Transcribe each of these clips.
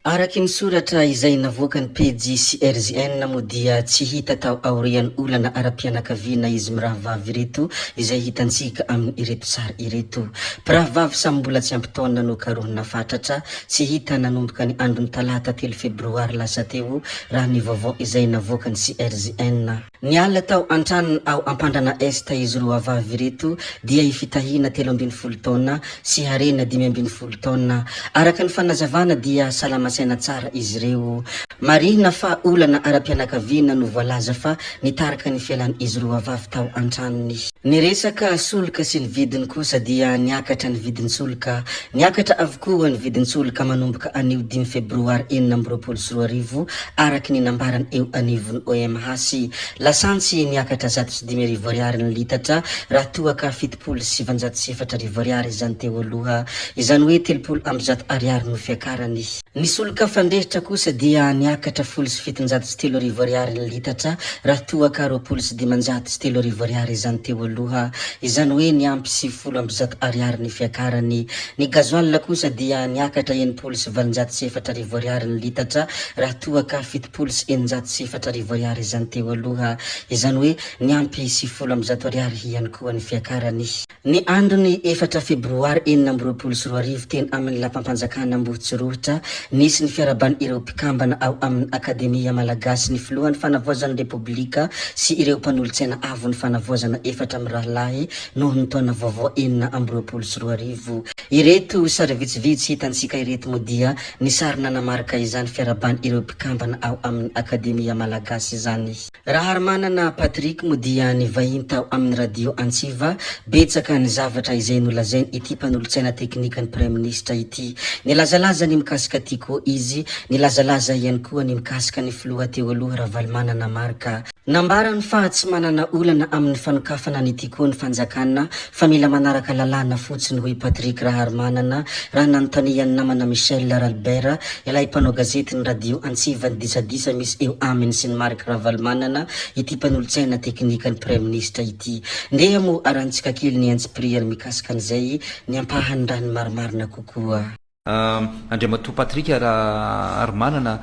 Araky ny soratra izay navoaka ny pejy CRJN moa dia tsy hita tao aorian'ny olana ara-pianakaviana izy mirahavavy ireto izay hitantsika amin'ny ireto sary ireto. Mpirahavavy samy mbola tsy ampy taona no karohina fatratra, tsy hita nanomboka ny andron'ny talata 3 febroary lasa teo raha ny vaovao izay navoaka ny CRJN. Niala tao antranony ao Ampandrana Est izy roa vavy ireto dia ifitahina 13 taona sy harena 15 taona. Araka ny fanazavana dia salama saina tsara izy ireo. Marihina fa olana ara-pianakaviana no voalaza fa nitaraka ny fialan izy roa vavy tao antranony. Niresaka solika sy ny vidiny kosa dia niakatra ny vidiny solika. Niakatra avokoa ny vidiny solika manomboka anio 5 febroary 2024 araky ny nambarany eo anivony OMH. Lasantsy niakatra 105 ariary ny litatra raha toaka 707 ariary izany teo aloha. Izany hoe 30 ariary no fiakarany. Ny solika fandrehitra kosa dia niakatra 703 ariary ny litatra raha toaka 203 ariary izany teo aloha. Izany hoe niampy 700 ariary ny fiakarany. Ny gazoil kosa dia niakatra 704 ariary ny litatra raha toaka 707 ariary izany teo aloha. Izany hoe niampy 700 ariary ihany koa ny fiakarany. Ny androny 4 febroary 2024 teny amin'ny lampam-panjakana Ambohitsirohitra nisy ny fiarabany ireo mpikambana ao amin'ny Akademia Malagasy ny filohan'ny fanavoazana Repoblika sy ireo mpanolontsaina avo ny fanavoazana 4 mirahalahy noho ny taona vaovao 2024. Ireto sary vitsivitsy hitantsika ireto moa dia ny sary nanamarika izany fiarabany ireo mpikambana ao amin'ny Akademia Malagasy izany. Raha ary manana Patrick moa dia nivahiny tao amin'ny radio Antsiva betsaka ny zavatra izay nolazainy ity mpanolontsaina teknika ny Prime Ministre ity. Nilazalaza ny mikasika tiko izy, nilazalaza ihany koa ny mikasika ny filoha teo aloha Ravalomanana Marka. Nambarany fa tsy manana olana amin'ny fanokafana ny tiko ny fanjakana fa mila manaraka lalàna fotsiny hoe Patrick Raharmanana raha nanontanian'ny namana Michel Ralbert ilay mpanao gazety ny radio Antsiva ny disadisa misy eo aminy sy ny Mark Ravalomanana ity mpanolontsaina teknika ny Prime Ministre ity. Ndeha mo arantsika kely ny inspirere mikasika an'izay ny ampahany raha ny marimarina kokoa. Andriamatoa Patrick Raharmanana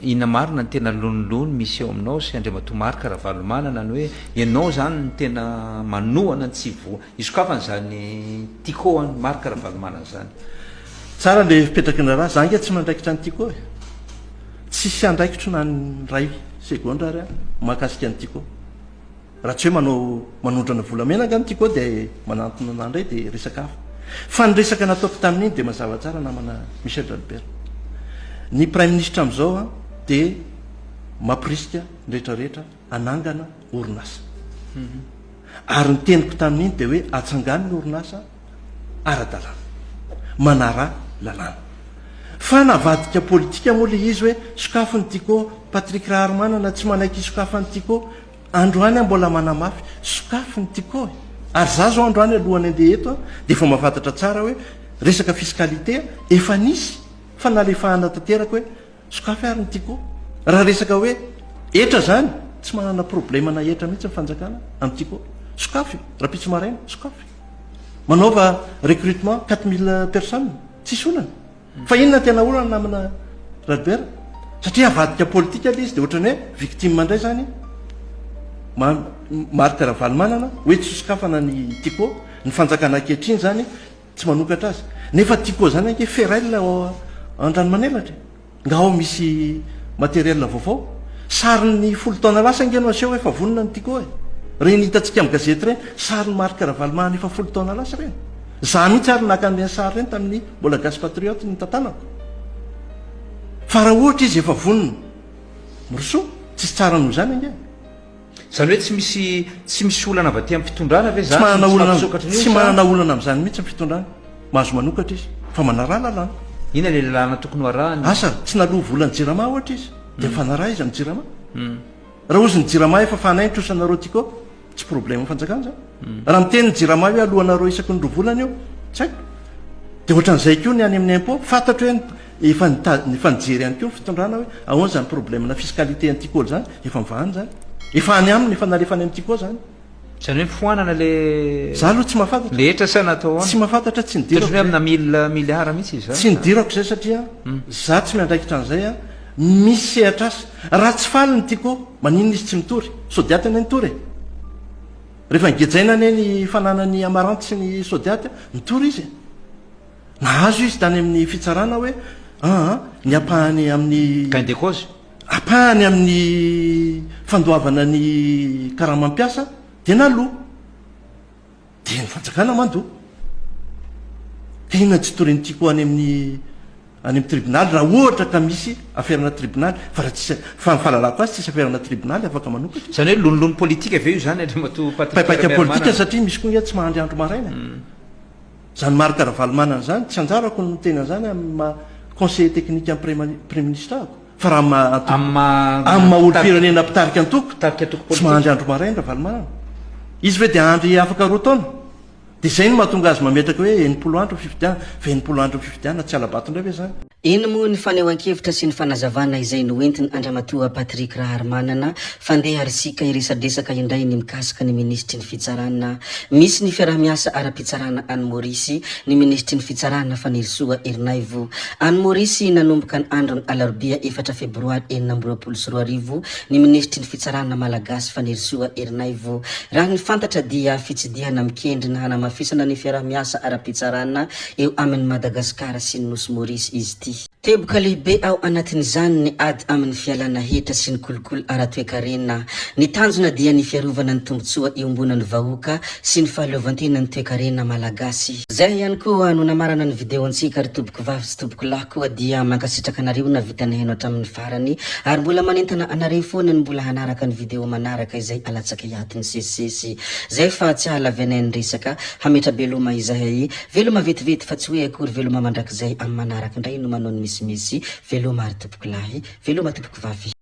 ina marina ny tena lonolony misy eo aminao sy Andriamatoa Mark Ravalomanana ny hoe ianao zany ny tena manohana tsy voa isokafany zany tiko any Mark Ravalomanana zany. Tsara le fipetraky ny raha zangy tsy mandraikitra ny tiko e. Tsisy andraikitro na ny ray segondra ary mahakasika ny tiko. Raha tsy hoe manondrana volamena nga ny tiko dia manantona anandray dia resaka hafa. Fa ny resaka nataoko tamin'iny dia mazava tsara namana Michel Ralbert. Ny Prime Ministre amin'izao dia mampirisika rehetrarehetra anangana orinasa. Ary ny teniko tamin'iny dia hoe atsangany ny orinasa ara-dalàna, manara lalàna. Fa navadika politika moa le izy hoe sokafo ny tiko Patrick Raharmanana tsy manaiky sokafo ny tiko androany mbola manamafy sokafo ny tiko e. Ary za zao androany alohany andeha eto dia efa mahafantatra tsara hoe resaka fiskalité efa nisy fa nalefahana tanteraka hoe sokafo ary ny tiko. Raha resaka hoe etra zany tsy manana problema na etra mihitsy fanjakana amin'ny tiko. Sokafo raha pitsy maraina sokafo. Manaova recrutement 4000 personnes tsisy olana. Fa inona tena olana namana Ralbert satria avadika politika le izy dia ohatrany hoe victime mandray zany Mark Ravalomanana hoe tsy sokafana ny tiko ny fanjakana ankehitriny zany tsy manokatra azy. Nefa tiko zany anke ferraille andranomanelatra nga ao misy materiel vaovao sariny 10 taona lasa ngeno aseho hoe efa vonona ny tiko e. Reny hitantsika amin'ny gazety reny sariny Mark Ravalomanana efa 10 taona lasa reny. Za mihitsy ary nakan'ireny sary reny tamin'ny mbola gasy patriote ny tantanako. Fa raha ohatra izy efa vonona moroso tsisy tsara noho zany ange. Zany hoe tsy misy olana avy aty amin'ny fitondrana ve zany? Tsy manana olana amin'izany mihitsy amin'ny fitondrana. Mahazo manokatra izy fa manara lalàna. Ina le lalàna tokony arahany? Asa tsy naloha volany Jirama ohatra izy dia fanaraha izy amin'ny Jirama. Raha ozy ny Jirama efa fanainitra osanareo tiko tsy problème fanjakana zany. Raha miteny ny Jirama hoe alohanareo isaky ny roa volana io tsy haiko. Dia ohatran'izay koa ny any amin'ny impôt fantatro hoe efa nijery ihany koa ny fitondrana hoe ahoana zany problème na fiscalité ny tiko zany efa mivahany zany. Efa any aminy efa nalefany amin'ny tiko zany. zany hoe foanana le za aloha tsy mahafantatra lehetra sa natao tsy mahafantatra tsy tony hoe nidirako amina miliara mihitsy izy tsy nidirako zay satria za tsy miandraikitra an'izay a misy sehatra asy raha tsy faly ny tiako maninona izy tsy mitory sodiaty ane nitory rehefa ngejaina ane ny fananany amaranty sy ny sodiaty mitory izy nahazo izy tany amin'ny fitsarana hoe ny apahany amin'ny gain de cause apahany amin'ny fandoavana ny karamampiasa dia naloha dia ny fanjakana mandoha ka inona tsy toriny tiako any amin'ny tribonaly raha ohatra ka misy aferana tribonaly fa raha tsisy fa mifahalalako azy tsisy aferana tribonaly afaka manokatra zany hoe lonilony politika aveo io zany Andriamatoa paipaka politika satria misy koa ia tsy mahandry andro maraina zany maro karavalmanana zany tsy anjarako ny tena zany amin'ny conseiller technique amin'ny premier ministre ako fa raha amin'ny maha-olo-pirenena mpitarika antoko tsy mahandry andro maraina ravalmanana izy ve dia andry afaka roa taona dia izay no mahatonga azy mametraka hoe enimpolo andro fifidiana fa enimpolo andro fifidiana tsy alabato indray ve zany iny moa ny fanehoan-kevitra sy ny fanazavana izay noentiny Andriamatoa Patrick Raharmanana fandeha arisika iresadresaka indray ny mikasika ny ministry ny fitsarana misy ny fiarah-miasa ara-pitsarana any Maurice ny ministry ny fitsarana Fanirisoa Erinaivo any Maurice nanomboka ny andro ny alarobia 4 febroary 2024 ny ministry ny fitsarana malagasy Fanirisoa Erinaivo raha ny fantatra dia fitsidihana mikendry na hanamafisana ny fiarah-miasa ara-pitsarana eo amin'ny Madagasikara sy ny nosy Maurice izy ty teboka lehibe ao anatin'izany ny ady amin'ny fialana hetra sy ny kolokolo ara-toekarena ny tanjona dia ny fiarovana ny tombotsoa iombona ny vahoaka sy ny fahaleovantena ny toekarena malagasy zay ihany koa no namarana ny videontsika ry toboky vavy sy toboky lahy koa dia mankasitraka anareo na vita ny haino hatramin'ny farany ary mbola manentana anareo foana ny mbola hanaraka ny video manaraka izay alatsaka iatiny sesisesy zay fa tsy halavianay ny resaka hametra veloma izahay veloma vetivety fa tsy hoe akory veloma mandrakizay amin'ny manaraka indray no manao ny misimisy veloma ary toboky lahy veloma toboky vavy